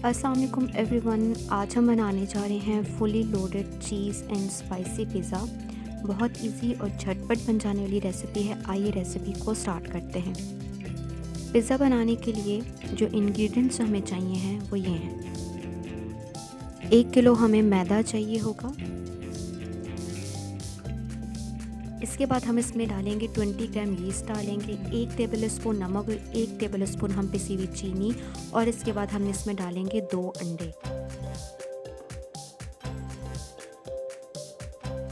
अस्सलाम वालेकुम एवरीवन। आज हम बनाने जा रहे हैं fully loaded cheese and spicy pizza. बहुत इजी और झटपट बन जाने वाली रेसिपी है। आइए रेसिपी को स्टार्ट करते हैं। पिज़्ज़ा बनाने के लिए जो इंग्रेडिएंट्स हमें चाहिए हैं वो ये हैं। 1 किलो हमें मैदा चाहिए होगा। इसके बाद हम इसमें डालेंगे 20 ग्राम यीस्ट डालेंगे, 1 टेबल स्पून नमक और 1 टेबल स्पून हम पिसी हुई चीनी, और इसके बाद हम इसमें डालेंगे 2 अंडे।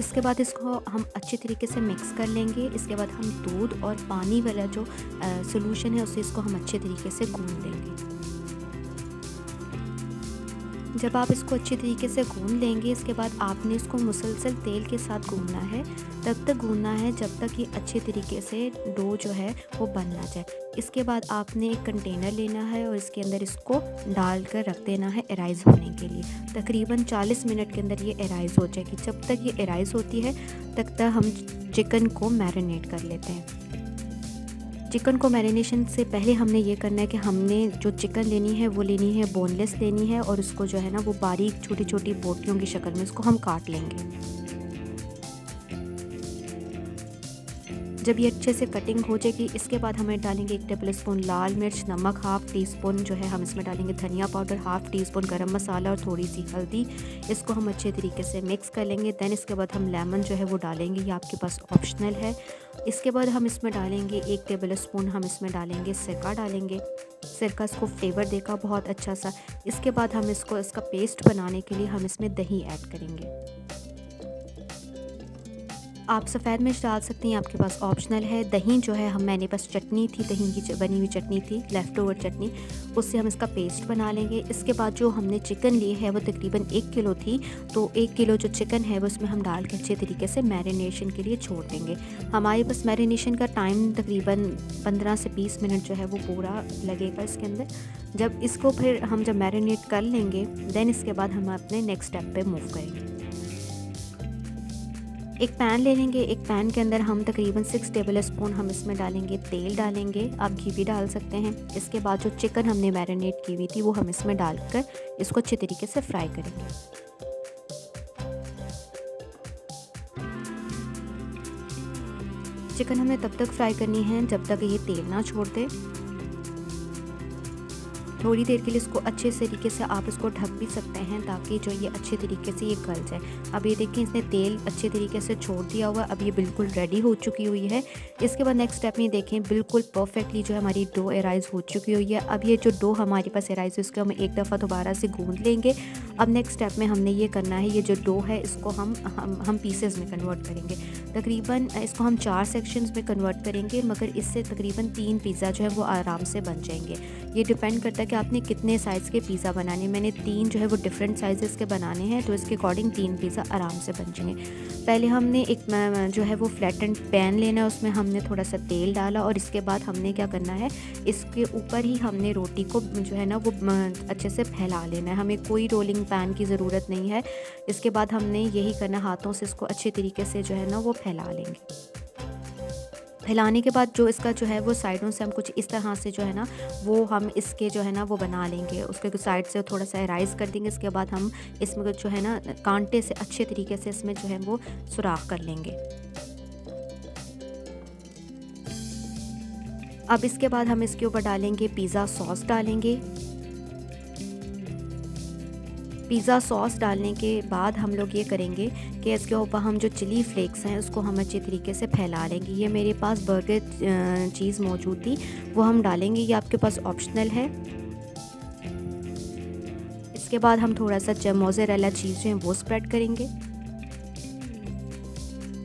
इसके बाद इसको हम अच्छे तरीके से मिक्स कर लेंगे। इसके बाद हम दूध और पानी वाला जो सॉल्यूशन है उससे इसको हम अच्छे तरीके से गूंद लेंगे। जब आप इसको अच्छे तरीके से गूंद लेंगे, इसके बाद आपने इसको मुसलसल तेल के साथ गूंदना है। तब तक गूंदना है जब तक ये अच्छे तरीके से डो जो है वो बन ना जाए। इसके बाद आपने एक कंटेनर लेना है और इसके अंदर इसको डाल कर रख देना है एराइज़ होने के लिए। तकरीबन 40 मिनट के अंदर ये एराइज़ हो जाएगी। जब तक ये एराइज़ होती है तब तक हम चिकन को मैरिनेट कर लेते हैं। चिकन को मैरिनेशन से पहले हमने ये करना है कि हमने जो चिकन लेनी है वो लेनी है बोनलेस लेनी है, और उसको जो है ना वो बारीक छोटी छोटी बोटियों की शक्ल में इसको हम काट लेंगे। जब ये अच्छे से कटिंग हो जाएगी, इसके बाद हमें डालेंगे 1 टेबल स्पून लाल मिर्च, नमक हाफ़ टी स्पून जो है हम इसमें डालेंगे धनिया पाउडर, हाफ़ टी स्पून गरम मसाला और थोड़ी सी हल्दी। इसको हम अच्छे तरीके से मिक्स कर लेंगे। दैन इसके बाद हम लेमन जो है वो डालेंगे, ये आपके पास ऑप्शनल है। इसके बाद हम इसमें डालेंगे 1 टेबल स्पून हम इसमें डालेंगे सिरका डालेंगे। सिरका इसको फ्लेवर देगा बहुत अच्छा सा। इसके बाद हम इसका पेस्ट बनाने के लिए हम इसमें दही ऐड करेंगे। आप सफ़ेद मिर्च डाल सकती हैं, आपके पास ऑप्शनल है। दही जो है मैंने पास चटनी थी, दही की बनी हुई चटनी थी, लेफ़्ट ओवर चटनी, उससे हम इसका पेस्ट बना लेंगे। इसके बाद जो हमने चिकन ली है वो तकरीबन 1 किलो थी, तो 1 किलो जो चिकन है वो उसमें हम डाल के अच्छे तरीके से मैरिनेशन के लिए छोड़ देंगे। हमारे पास मैरिनेशन का टाइम तकरीबन 15 से 20 मिनट जो है वो पूरा लगेगा इसके अंदर। जब इसको फिर हम जब मैरिनेट कर लेंगे, दैन इसके बाद हम अपने नेक्स्ट स्टेप पे मूव करेंगे। एक पैन ले लेंगे। एक पैन के अंदर हम तकरीबन 6 टेबल स्पून हम इसमें डालेंगे तेल डालेंगे। आप घी भी डाल सकते हैं। इसके बाद जो चिकन हमने मैरिनेट की हुई थी वो हम इसमें डालकर इसको अच्छे तरीके से फ्राई करेंगे। चिकन हमें तब तक फ्राई करनी है जब तक ये तेल ना छोड़ दे। थोड़ी देर के लिए इसको अच्छे तरीके से आप इसको ढक भी सकते हैं ताकि जो ये अच्छे तरीके से ये गल जाए। अब ये देखें, इसने तेल अच्छे तरीके से छोड़ दिया हुआ। अब ये बिल्कुल रेडी हो चुकी हुई है। इसके बाद नेक्स्ट स्टेप में देखें, बिल्कुल परफेक्टली जो है हमारी डो एराइज़ हो चुकी हुई है। अब ये जो डो हमारे पास एराइज़ है उसको हम एक दफ़ा दोबारा से गूंद लेंगे। अब नेक्स्ट स्टेप में हमने ये करना है, ये जो डो है इसको हम पीसेस में कन्वर्ट करेंगे। तकरीबन इसको हम 4 सेक्शंस में कन्वर्ट करेंगे, मगर इससे तकरीबन 3 पिज़्ज़ा जो है वो आराम से बन जाएंगे। ये डिपेंड करता है कि आपने कितने साइज़ के पिज़्ज़ा बनाने। मैंने 3 जो है वो डिफरेंट साइज़ के बनाने हैं, तो इसके अकॉर्डिंग 3 पिज़्ज़ा आराम से बन जाएंगे। पहले हमने एक जो है वो फ्लैटेंड पैन लेना है, उसमें हमने थोड़ा सा तेल डाला, और इसके बाद हमने क्या करना है, इसके ऊपर ही हमने रोटी को जो है ना वो अच्छे से फैला लेना है। हमें कोई रोलिंग पैन की ज़रूरत नहीं है। इसके बाद हमने यही करना, हाथों से इसको अच्छे तरीके से जो है ना वो फैला लेंगे। फैलाने के बाद जो इसका जो है वो साइडों से हम कुछ इस तरह से जो है ना वो हम इसके जो है ना वो बना लेंगे। उसके साइड से थोड़ा सा राइस कर देंगे। इसके बाद हम इसमें जो है ना कांटे से अच्छे तरीके से इसमें जो है वो सुराख कर लेंगे। अब इसके बाद हम इसके ऊपर डालेंगे पिज़्ज़ा सॉस डालेंगे। पिज़्ज़ा सॉस डालने के बाद हम लोग ये करेंगे कि इसके ऊपर हम जो चिली फ्लेक्स हैं उसको हम अच्छे तरीके से फैला लेंगे। ये मेरे पास बर्गर चीज़ मौजूद थी, वो हम डालेंगे। ये आपके पास ऑप्शनल है। इसके बाद हम थोड़ा सा मोज़रेला चीज़ जो है वो स्प्रेड करेंगे।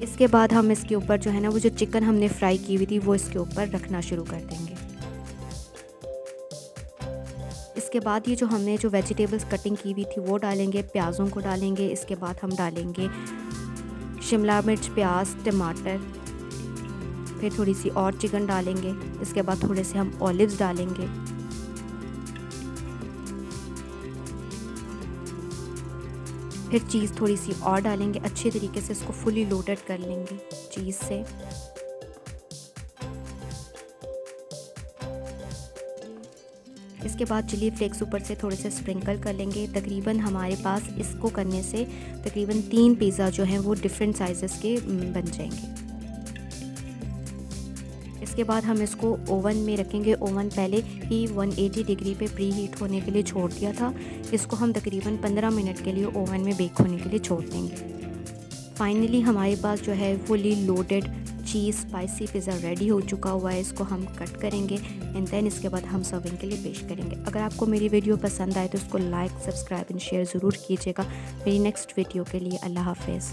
इसके बाद हम इसके ऊपर जो है ना वो जो चिकन हमने फ्राई की हुई थी वो इसके ऊपर रखना शुरू कर देंगे। इसके बाद ये जो हमने जो वेजिटेबल्स कटिंग की हुई थी वो डालेंगे, प्याज़ों को डालेंगे। इसके बाद हम डालेंगे शिमला मिर्च, प्याज, टमाटर, फिर थोड़ी सी और चिकन डालेंगे। इसके बाद थोड़े से हम ऑलिव्स डालेंगे। फिर चीज़ थोड़ी सी और डालेंगे। अच्छे तरीके से इसको फुली लोडेड कर लेंगे चीज़ से। इसके बाद चिली फ्लेक्स ऊपर से थोड़े से स्प्रिंकल कर लेंगे। तकरीबन हमारे पास इसको करने से तकरीबन 3 पिज़्ज़ा जो हैं वो डिफरेंट साइज़ेस के बन जाएंगे। इसके बाद हम इसको ओवन में रखेंगे। ओवन पहले ही 180 डिग्री पे प्री हीट होने के लिए छोड़ दिया था। इसको हम तकरीबन 15 मिनट के लिए ओवन में बेक होने के लिए छोड़ देंगे। फाइनली हमारे पास जो है फुली लोडेड चीज़ स्पाइसी पिज़्ज़ा रेडी हो चुका हुआ है। इसको हम कट करेंगे एंड देन इसके बाद हम सर्विंग के लिए पेश करेंगे। अगर आपको मेरी वीडियो पसंद आए तो उसको लाइक, सब्सक्राइब एंड शेयर ज़रूर कीजिएगा। मेरी नेक्स्ट वीडियो के लिए अल्लाह हाफ़िज़।